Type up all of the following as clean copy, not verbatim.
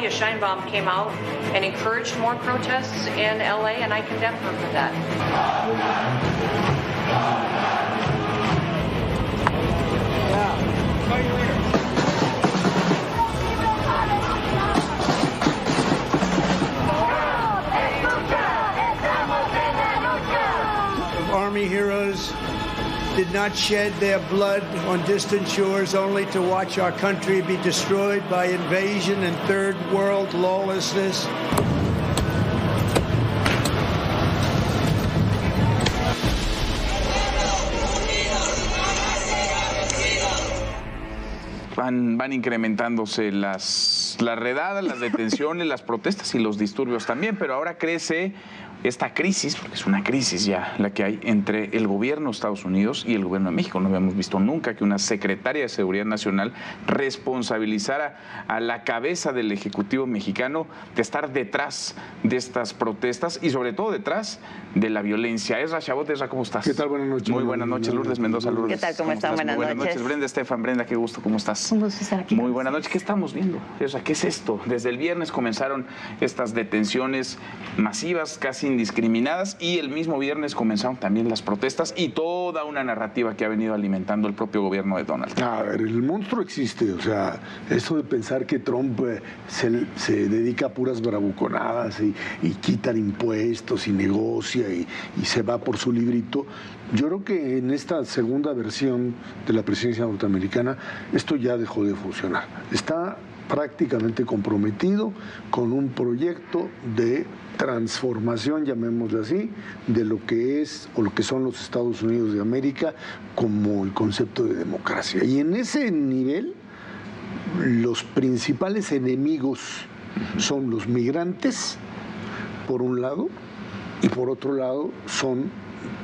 Claudia Sheinbaum came out and encouraged more protests in LA, and I condemn her for that. Army heroes did not shed their blood on distant shores only to watch our country be destroyed by invasion and third world lawlessness. Van incrementándose las redadas, las detenciones, las protestas y los disturbios también, pero ahora crece esta crisis, porque es una crisis ya la que hay entre el gobierno de Estados Unidos y el gobierno de México. No habíamos visto nunca que una secretaria de Seguridad Nacional responsabilizara a la cabeza del Ejecutivo mexicano de estar detrás de estas protestas y sobre todo detrás de la violencia. Ezra Chabot, Ezra, ¿cómo estás? ¿Qué tal? Buenas noches. Muy buenas noches, Lourdes Mendoza. Lourdes, ¿qué tal? ¿Cómo están? Buenas noches. Brenda Estefan, Brenda, qué gusto, ¿cómo estás? Un gusto estar aquí. Muy buenas noches. ¿Qué estamos viendo? Ezra, ¿qué es esto? Desde el viernes comenzaron estas detenciones masivas, casi indiscriminadas, y el mismo viernes comenzaron también las protestas y toda una narrativa que ha venido alimentando el propio gobierno de Donald Trump. A ver, el monstruo existe, o sea, eso de pensar que Trump se dedica a puras bravuconadas y quitan impuestos y negocia y se va por su librito. Yo creo que en esta segunda versión de la presidencia norteamericana esto ya dejó de funcionar. Está prácticamente comprometido con un proyecto de transformación, llamémosle así, de lo que es o lo que son los Estados Unidos de América como el concepto de democracia. Y en ese nivel, los principales enemigos son los migrantes, por un lado, y por otro lado son,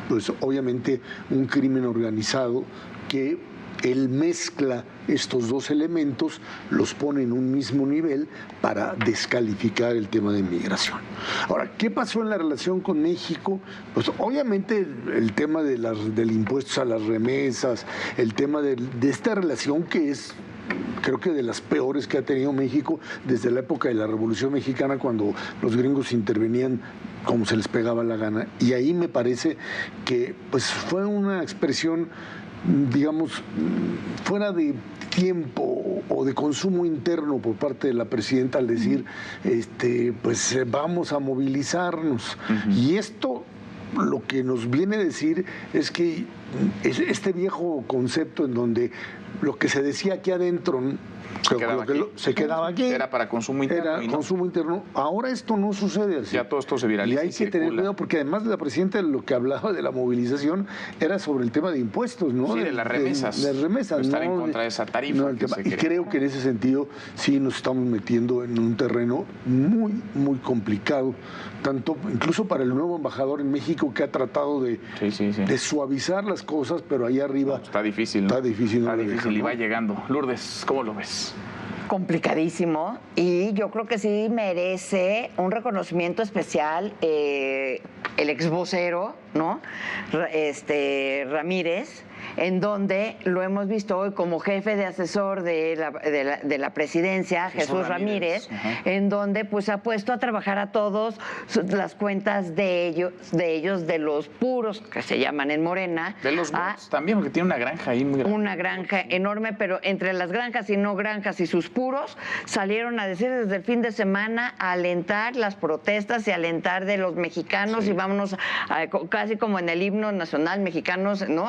pues obviamente, un crimen organizado que él mezcla estos dos elementos, los pone en un mismo nivel para descalificar el tema de migración. Ahora, ¿qué pasó en la relación con México? Pues obviamente el tema de del impuesto a las remesas, el tema de esta relación que es, creo que de las peores que ha tenido México desde la época de la Revolución Mexicana, cuando los gringos intervenían como se les pegaba la gana. Y ahí me parece que pues fue una expresión, digamos, fuera de tiempo o de consumo interno por parte de la presidenta al decir, pues vamos a movilizarnos. Y esto lo que nos viene a decir es que este viejo concepto en donde lo que se decía aquí adentro se quedaba aquí. Era para consumo interno. Era consumo interno. Ahora esto no sucede así. Ya todo esto se viraliza. Y hay que tener cuidado porque además la presidenta lo que hablaba de la movilización era sobre el tema de impuestos, ¿no? Sí, de las remesas. De remesas, estar en contra de esa tarifa. Y creo que en ese sentido sí nos estamos metiendo en un terreno muy, muy complicado, tanto incluso para el nuevo embajador en México que ha tratado de suavizar las cosas, pero ahí arriba está difícil, ¿no? Está difícil y va llegando. Lourdes, ¿cómo lo ves? Complicadísimo, y yo creo que sí merece un reconocimiento especial el ex vocero, ¿no? Ramírez, en donde lo hemos visto hoy como jefe de asesor de la presidencia, Jesús Ramírez, en donde pues ha puesto a trabajar a todos las cuentas de ellos, de los puros, que se llaman en Morena. De los bots también, porque tiene una granja ahí muy grande. Una granja enorme, pero entre las granjas y no granjas y sus puros, salieron a decir desde el fin de semana, a alentar las protestas y alentar de los mexicanos, y vámonos casi como en el himno nacional, mexicanos, ¿no?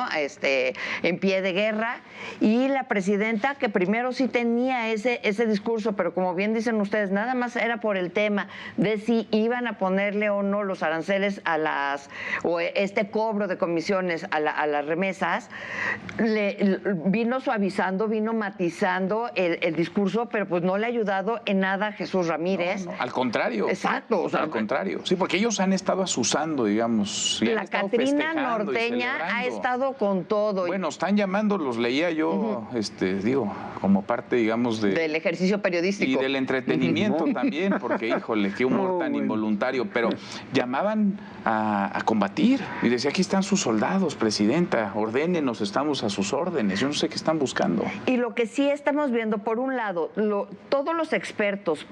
En pie de guerra. Y la presidenta, que primero sí tenía ese discurso, pero como bien dicen ustedes, nada más era por el tema de si iban a ponerle o no los aranceles o este cobro de comisiones a las remesas, vino suavizando, vino matizando el discurso, pero pues no le ha ayudado en nada a Jesús Ramírez. No, al contrario. Exacto. Al contrario. Sí, porque ellos han estado asusando, digamos. La Catrina Norteña ha estado con todo. Bueno, están llamando, los leía yo, digo, como parte, digamos, del ejercicio periodístico. Y del entretenimiento también, porque, híjole, qué humor tan involuntario. Pero llamaban a combatir y decía, aquí están sus soldados, presidenta, ordénenos, estamos a sus órdenes. Yo no sé qué están buscando. Y lo que sí estamos viendo, por un lado, todos los expertos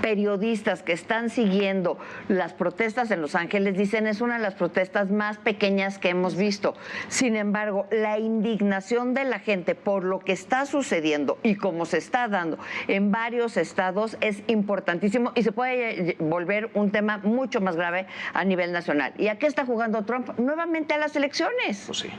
periodistas que están siguiendo las protestas en Los Ángeles dicen es una de las protestas más pequeñas que hemos visto. Sin embargo, la indignación de la gente por lo que está sucediendo y cómo se está dando en varios estados es importantísimo y se puede volver un tema mucho más grave a nivel nacional. ¿Y a qué está jugando Trump? Nuevamente a las elecciones. Pues sí.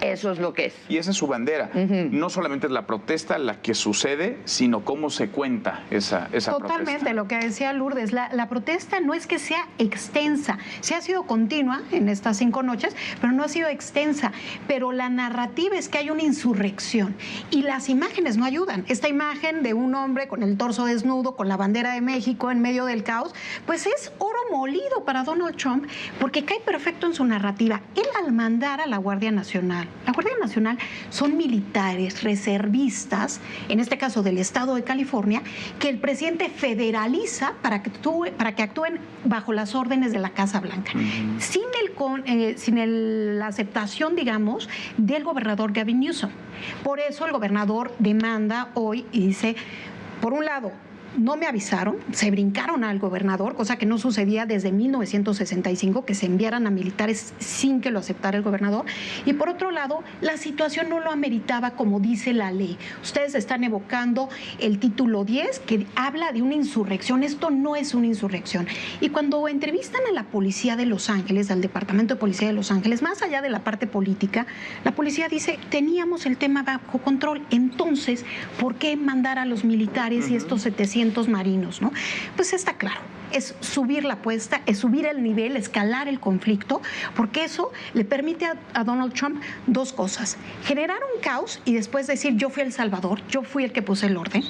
Eso es lo que es. Y esa es su bandera. No solamente es la protesta la que sucede, sino cómo se cuenta esa Totalmente, protesta. lo que decía Lourdes, la protesta no es que sea extensa, sí ha sido continua en estas 5 noches, pero no ha sido extensa. Pero la narrativa es que hay una insurrección y las imágenes no ayudan. Esta imagen de un hombre con el torso desnudo, con la bandera de México en medio del caos, pues es oro molido para Donald Trump porque cae perfecto en su narrativa. Él al mandar a la Guardia Nacional, la Guardia Nacional son militares reservistas, en este caso del estado de California, que el presidente federaliza para que actúen bajo las órdenes de la Casa Blanca, sin la aceptación, digamos, del gobernador Gavin Newsom. Por eso el gobernador demanda hoy y dice, por un lado, no me avisaron, se brincaron al gobernador, cosa que no sucedía desde 1965, que se enviaran a militares sin que lo aceptara el gobernador. Y por otro lado, la situación no lo ameritaba como dice la ley. Ustedes están evocando el título 10, que habla de una insurrección. Esto no es una insurrección. Y cuando entrevistan a la policía de Los Ángeles, al Departamento de Policía de Los Ángeles, más allá de la parte política, la policía dice, teníamos el tema bajo control. Entonces, ¿por qué mandar a los militares y estos 700 marinos, ¿no? Pues está claro, es subir la apuesta, es subir el nivel, escalar el conflicto, porque eso le permite a Donald Trump 2 cosas: generar un caos y después decir yo fui el salvador, yo fui el que puse el orden,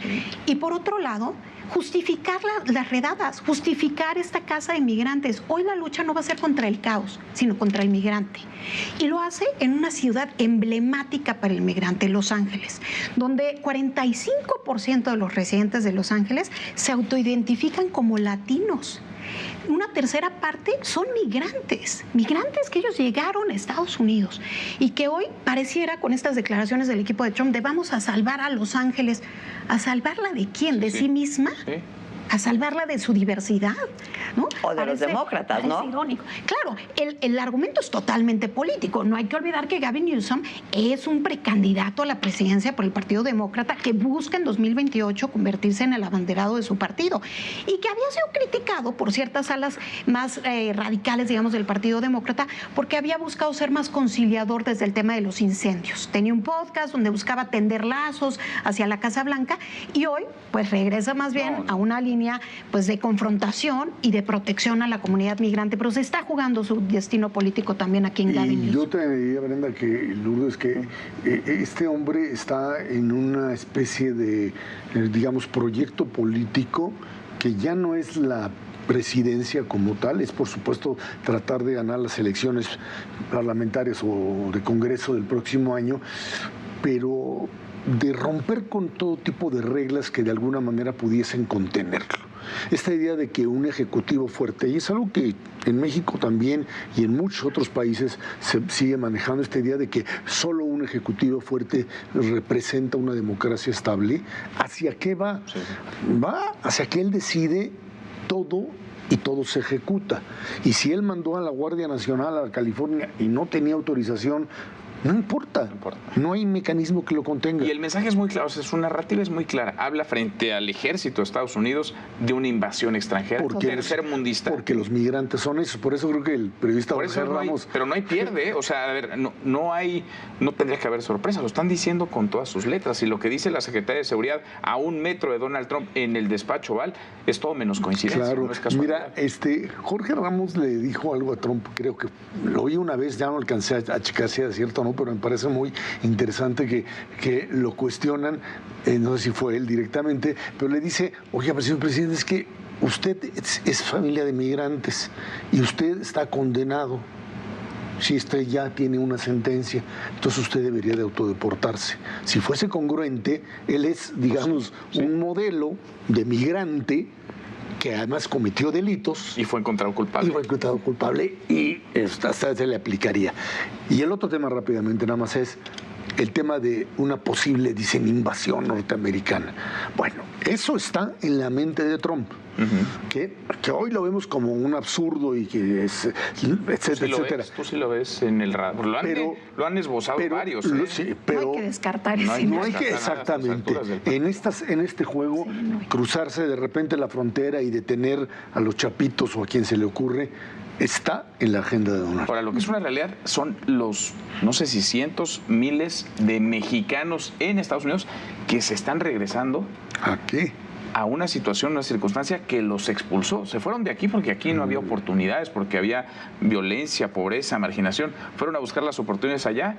y por otro lado justificar las redadas, justificar esta casa de migrantes. Hoy la lucha no va a ser contra el caos, sino contra el migrante. Y lo hace en una ciudad emblemática para el migrante, Los Ángeles, donde 45% de los residentes de Los Ángeles se autoidentifican como latinos. Una tercera parte son migrantes que ellos llegaron a Estados Unidos y que hoy pareciera, con estas declaraciones del equipo de Trump, de vamos a salvar a Los Ángeles. ¿A salvarla de quién? ¿De sí misma? Sí. A salvarla de su diversidad, ¿no? O de los demócratas, ¿no? Irónico. Claro, el argumento es totalmente político. No hay que olvidar que Gavin Newsom es un precandidato a la presidencia por el Partido Demócrata que busca en 2028 convertirse en el abanderado de su partido y que había sido criticado por ciertas alas más radicales, digamos, del Partido Demócrata porque había buscado ser más conciliador desde el tema de los incendios. Tenía un podcast donde buscaba tender lazos hacia la Casa Blanca y hoy, pues, regresa más bien a una línea pues de confrontación y de protección a la comunidad migrante, pero se está jugando su destino político también aquí en Gavin Newsom. Yo te diría, Brenda, que Lourdes, que este hombre está en una especie de, digamos, proyecto político que ya no es la presidencia como tal, es por supuesto tratar de ganar las elecciones parlamentarias o de Congreso del próximo año, pero de romper con todo tipo de reglas que de alguna manera pudiesen contenerlo. Esta idea de que un ejecutivo fuerte, y es algo que en México también y en muchos otros países se sigue manejando, esta idea de que solo un ejecutivo fuerte representa una democracia estable. ¿Hacia qué va? Sí. Va hacia que él decide todo y todo se ejecuta. Y si él mandó a la Guardia Nacional a California y no tenía autorización, no importa, no hay mecanismo que lo contenga. Y el mensaje es muy claro, o sea, su narrativa es muy clara. Habla frente al ejército de Estados Unidos de una invasión extranjera, tercermundista. Porque los migrantes son esos, por eso creo que el periodista Jorge Ramos... Pero no hay pierde, o sea, a ver, no tendría que haber sorpresa, lo están diciendo con todas sus letras. Y lo que dice la Secretaria de Seguridad a 1 metro de Donald Trump en el despacho Oval es todo menos coincidencia. Claro, no es casualidad. Mira, Jorge Ramos le dijo algo a Trump, creo que lo oí una vez, ya no alcancé a checar si era cierto o no, pero me parece muy interesante que lo cuestionan, no sé si fue él directamente, pero le dice, oye, señor presidente, es que usted es familia de migrantes y usted está condenado. Si usted ya tiene una sentencia, entonces usted debería de autodeportarse. Si fuese congruente, él es, digamos, un modelo de migrante que además cometió delitos. Y fue encontrado culpable. Y hasta se le aplicaría. Y el otro tema rápidamente nada más es, el tema de una posible, dicen, invasión norteamericana. Bueno, eso está en la mente de Trump. Que hoy lo vemos como un absurdo y que es, etcétera, etcétera. Tú sí lo ves en el radar. Lo han esbozado varios. Sí, pero no hay que descartar eso. No hay que, exactamente. En este juego, cruzarse de repente la frontera y detener a los chapitos o a quien se le ocurre, está en la agenda de Donald Trump. Ahora, lo que es una realidad son los, no sé si cientos, miles de mexicanos en Estados Unidos que se están regresando. ¿A qué? A una situación, una circunstancia que los expulsó. Se fueron de aquí porque aquí no había oportunidades, porque había violencia, pobreza, marginación. Fueron a buscar las oportunidades allá,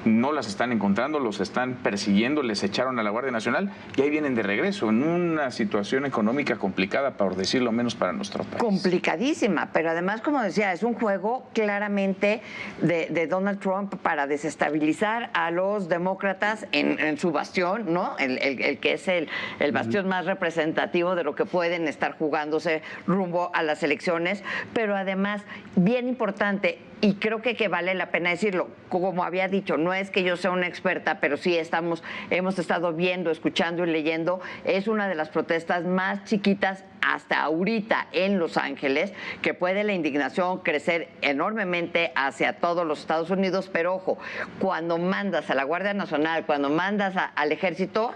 no las están encontrando, los están persiguiendo, les echaron a la Guardia Nacional y ahí vienen de regreso en una situación económica complicada, por decirlo menos, para nuestro país. Complicadísima, pero además, como decía, es un juego claramente de Donald Trump para desestabilizar a los demócratas en su bastión, ¿no? El que es el bastión más representativo de lo que pueden estar jugándose rumbo a las elecciones, pero además, bien importante, y creo que vale la pena decirlo, como había dicho, no es que yo sea una experta, pero sí hemos estado viendo, escuchando y leyendo, es una de las protestas más chiquitas hasta ahorita en Los Ángeles, que puede la indignación crecer enormemente hacia todos los Estados Unidos, pero ojo, cuando mandas a la Guardia Nacional, cuando mandas al Ejército,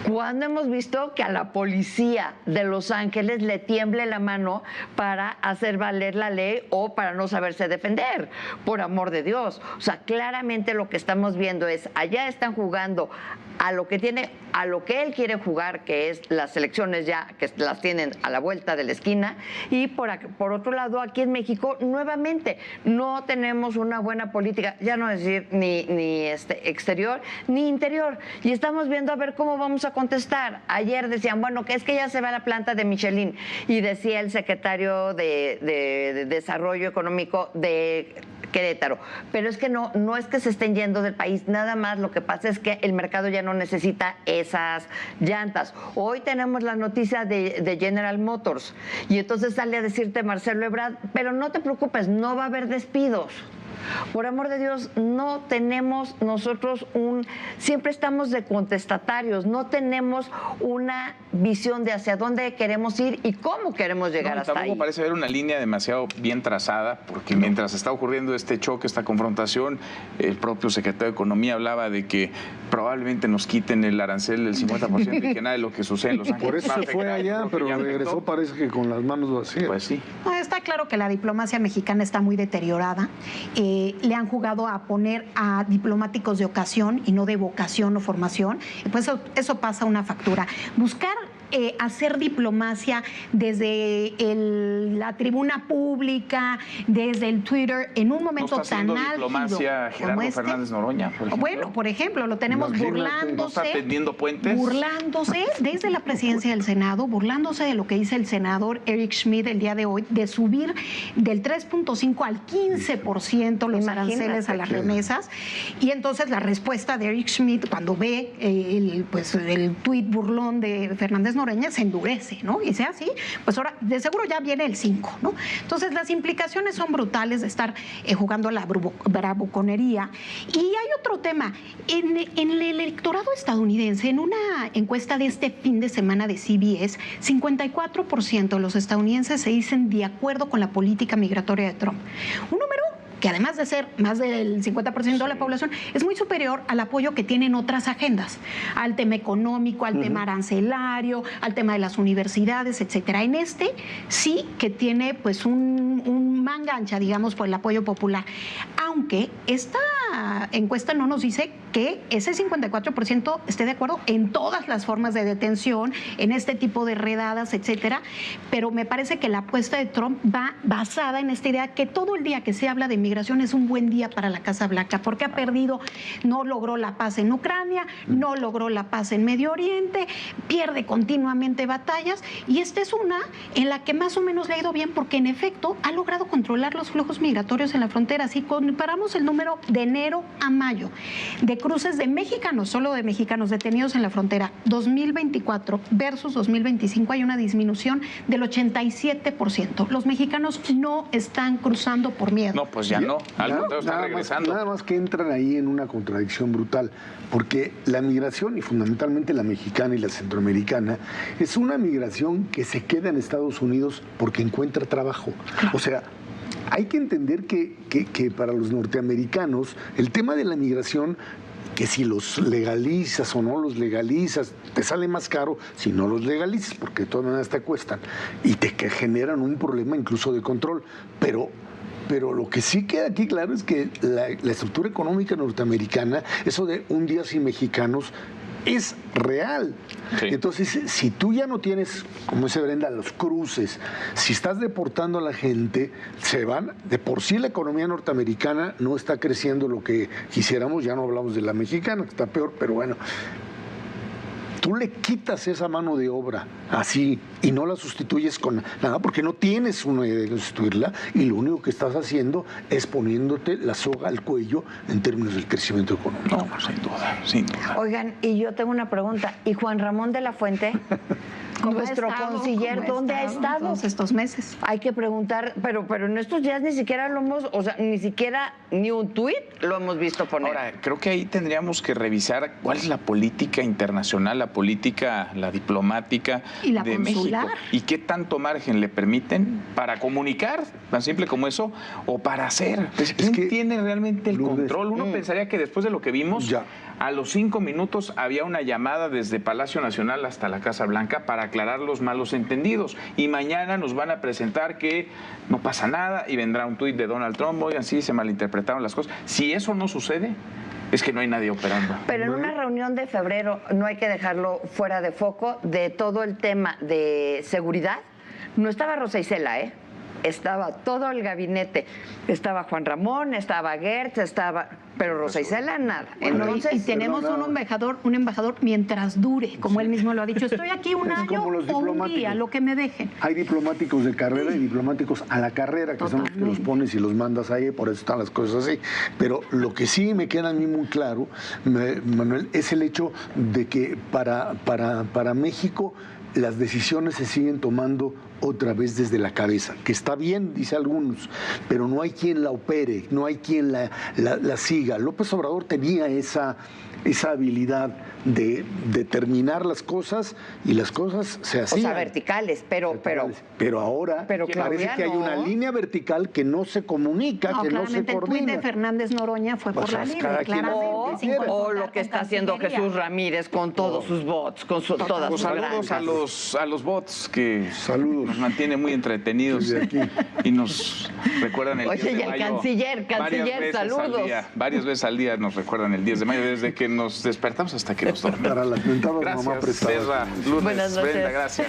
¿cuándo hemos visto que a la policía de Los Ángeles le tiemble la mano para hacer valer la ley o para no saberse defender? Por amor de Dios. O sea, claramente lo que estamos viendo es, allá están jugando a lo que él quiere jugar, que es las elecciones ya, que las tienen a la vuelta de la esquina, y por otro lado, aquí en México, nuevamente, no tenemos una buena política, ya no decir ni exterior, ni interior, y estamos viendo a ver cómo vamos a contestar. Ayer decían, bueno, que es que ya se va a la planta de Michelin, y decía el secretario de Desarrollo Económico de Querétaro, pero es que no es que se estén yendo del país, nada más lo que pasa es que el mercado ya no necesita esas llantas. Hoy tenemos la noticia de General Motors y entonces sale a decirte Marcelo Ebrard, pero no te preocupes, no va a haber despidos. Por amor de Dios, no tenemos nosotros siempre estamos de contestatarios, no tenemos una visión de hacia dónde queremos ir y cómo queremos llegar hasta ahí. Tampoco parece haber una línea demasiado bien trazada, porque mientras está ocurriendo este choque, esta confrontación, el propio secretario de Economía hablaba de que probablemente nos quiten el arancel del 50% y que nada de lo que sucede en Los Ángeles. Por eso se fue allá, pero regresó parece que con las manos vacías. Pues sí. No, está claro que la diplomacia mexicana está muy deteriorada. Le han jugado a poner a diplomáticos de ocasión y no de vocación o formación. Pues eso pasa una factura. Buscar hacer diplomacia desde la tribuna pública, desde el Twitter, en un momento tan álgido diplomacia Gerardo Fernández Noroña, por ejemplo. Bueno, por ejemplo, lo tenemos burlándose. ¿No está tendiendo puentes? Burlándose desde la presidencia del Senado, burlándose de lo que dice el senador Eric Schmidt el día de hoy, de subir del 3.5 al 15% los aranceles a las remesas. Y entonces la respuesta de Eric Schmidt, cuando ve el tuit burlón de Fernández Noroña, se endurece, ¿no? Y sea así, pues ahora de seguro ya viene el 5, ¿no? Entonces las implicaciones son brutales de estar jugando a la bravuconería. Y hay otro tema, en el electorado estadounidense, en una encuesta de este fin de semana de CBS, 54% de los estadounidenses se dicen de acuerdo con la política migratoria de Trump. Un número que además de ser más del 50% de la población, es muy superior al apoyo que tienen otras agendas, al tema económico, al tema arancelario, al tema de las universidades, etcétera. En este sí que tiene pues un manga ancha, digamos, por el apoyo popular. Aunque esta encuesta no nos dice que ese 54% esté de acuerdo en todas las formas de detención, en este tipo de redadas, etcétera, pero me parece que la apuesta de Trump va basada en esta idea que todo el día que se habla de migración es un buen día para la Casa Blanca, porque ha perdido, no logró la paz en Ucrania, no logró la paz en Medio Oriente, pierde continuamente batallas, y esta es una en la que más o menos le ha ido bien, porque en efecto ha logrado controlar los flujos migratorios en la frontera. Si comparamos el número de enero a mayo, de cruces de mexicanos, solo de mexicanos detenidos en la frontera, 2024 versus 2025, hay una disminución del 87%. Los mexicanos no están cruzando por miedo. No, pues ya no. Al contrario, están regresando. Nada más que entran ahí en una contradicción brutal, porque la migración, y fundamentalmente la mexicana y la centroamericana, es una migración que se queda en Estados Unidos porque encuentra trabajo. O sea, hay que entender que para los norteamericanos el tema de la migración, que si los legalizas o no los legalizas, te sale más caro si no los legalizas, porque de todas maneras te cuestan y te generan un problema incluso de control. Pero lo que sí queda aquí claro es que la estructura económica norteamericana, eso de un día sin mexicanos, es real. Sí. Entonces, si tú ya no tienes, como dice Brenda, los cruces, si estás deportando a la gente, se van. De por sí la economía norteamericana no está creciendo lo que quisiéramos, ya no hablamos de la mexicana, que está peor, pero bueno. Tú le quitas esa mano de obra así y no la sustituyes con nada porque no tienes una idea de sustituirla y lo único que estás haciendo es poniéndote la soga al cuello en términos del crecimiento económico. No, sin duda, sin duda. Oigan, y yo tengo una pregunta. ¿Y Juan Ramón de la Fuente? Nuestro canciller, ¿dónde ha estado? Todos estos meses. Hay que preguntar, pero en estos días ni siquiera lo hemos, o sea, ni un tuit lo hemos visto poner. Ahora, creo que ahí tendríamos que revisar cuál es la política internacional, la política, la diplomática ¿Y la de consular? México. Y qué tanto margen le permiten para comunicar, tan simple como eso, o para hacer. ¿Quién tiene realmente el control? Uno pensaría que después de lo que vimos, a los 5 minutos había una llamada desde Palacio Nacional hasta la Casa Blanca para aclarar los malos entendidos. Y mañana nos van a presentar que no pasa nada y vendrá un tuit de Donald Trump. Oigan, sí, se malinterpretaron las cosas. Si eso no sucede, es que no hay nadie operando. Pero en una reunión de febrero no hay que dejarlo fuera de foco de todo el tema de seguridad. No estaba Rosa Isela, estaba todo el gabinete. Estaba Juan Ramón, estaba Gertz, pero Rosa Isela nada. Entonces, y tenemos un embajador mientras dure, como él mismo lo ha dicho. Estoy aquí un año o un día, lo que me dejen. Hay diplomáticos de carrera y diplomáticos a la carrera, que son los que los pones y los mandas ahí, por eso están las cosas así. Pero lo que sí me queda a mí muy claro, Manuel, es el hecho de que para México las decisiones se siguen tomando otra vez desde la cabeza, que está bien, dice algunos, pero no hay quien la opere, no hay quien la siga. López Obrador tenía esa habilidad de determinar las cosas y las cosas se hacían. O sea, verticales, pero ahora parece que hay una línea vertical que no se comunica, que no se coordina. El tuit de Fernández Noroña fue por la línea, claramente. O lo que está haciendo Jesús Ramírez con todos sus bots, con todas sus saludos a los bots que nos mantienen muy entretenidos y nos recuerdan el 10 de mayo. Oye, canciller, saludos. Varias veces al día nos recuerdan el 10 de mayo, desde que nos despertamos hasta que nos dormimos. Para las mentadas gracias, mamá prestada. Ezra, Lourdes, Buenas noches. Brenda, gracias.